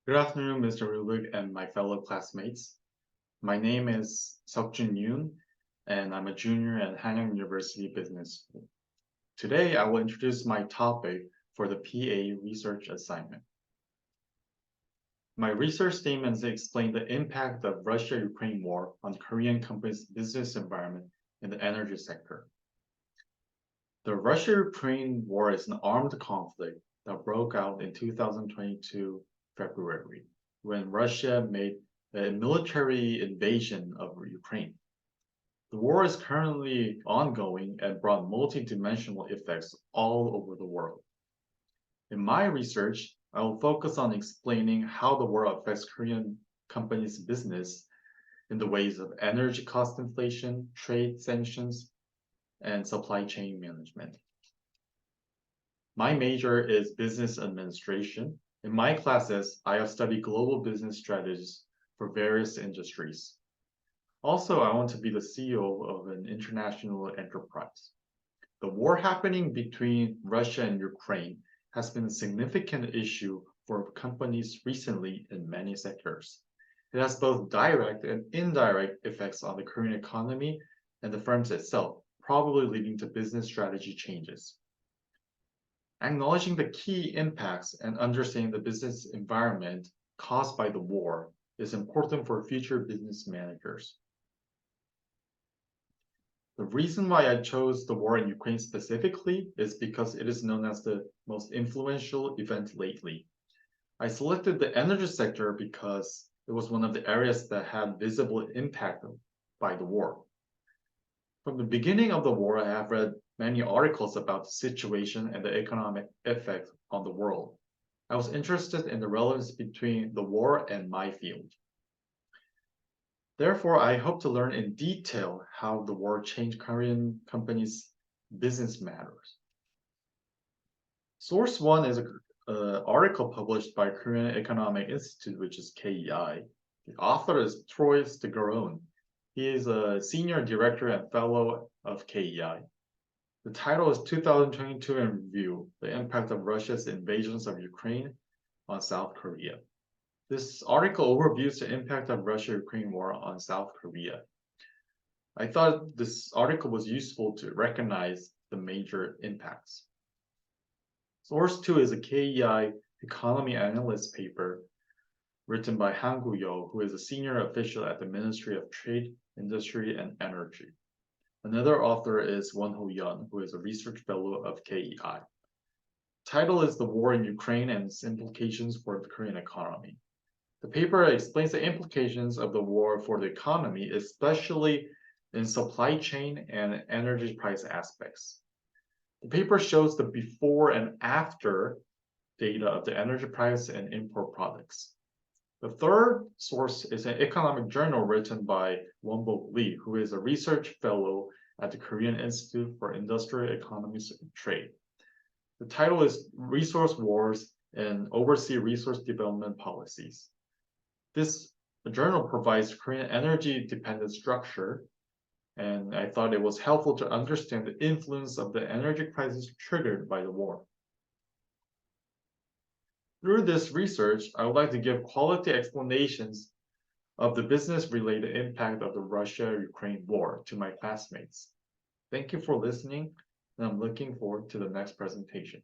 Good afternoon, Mr. Rubik and my fellow classmates. My name is Seokjun Yoon, and I'm a junior at Hanyang University Business School. Today, I will introduce my topic for the PA research assignment. My research statements explain the impact of Russia-Ukraine war on Korean companies' business environment in the energy sector. The Russia-Ukraine war is an armed conflict that broke out in 2022 February, when Russia made a military invasion of Ukraine. The war is currently ongoing and brought multidimensional effects all over the world. In my research, I will focus on explaining how the war affects Korean companies' business in the ways of energy cost inflation, trade sanctions, and supply chain management. My major is business administration. In my classes, I have studied global business strategies for various industries. Also, I want to be the CEO of an international enterprise. The war happening between Russia and Ukraine has been a significant issue for companies recently in many sectors. It has both direct and indirect effects on the Korean economy and the firms itself, probably leading to business strategy changes. Acknowledging the key impacts and understanding the business environment caused by the war is important for future business managers. The reason why I chose the war in Ukraine specifically is because it is known as the most influential event lately. I selected the energy sector because it was one of the areas that had visible impact by the war. From the beginning of the war, I have read many articles about the situation and the economic effect on the world. I was interested in the relevance between the war and my field. Therefore, I hope to learn in detail how the war changed Korean companies' business matters. Source one is an article published by Korean Economic Institute, which is KEI. The author is Troy Stigorone. He is a senior director and fellow of KEI. The title is 2022 in Review, the impact of Russia's invasions of Ukraine on South Korea. This article overviews the impact of Russia-Ukraine war on South Korea. I thought this article was useful to recognize the major impacts. Source 2 is a KEI economy analyst paper written by Han Gu-yo, who is a senior official at the Ministry of Trade, Industry, and Energy. Another author is Won-ho Yeon, who is a research fellow of KEI. Title is The War in Ukraine and its Implications for the Korean Economy. The paper explains the implications of the war for the economy, especially in supply chain and energy price aspects. The paper shows the before and after data of the energy price and import products. The third source is an economic journal written by Won-bok Lee, who is a research fellow at the Korean Institute for Industrial Economics and Trade. The title is Resource Wars and Overseas Resource Development Policies. This journal provides Korean energy-dependent structure, and I thought it was helpful to understand the influence of the energy crisis triggered by the war. Through this research, I would like to give quality explanations of the business-related impact of the Russia-Ukraine war to my classmates. Thank you for listening, and I'm looking forward to the next presentation.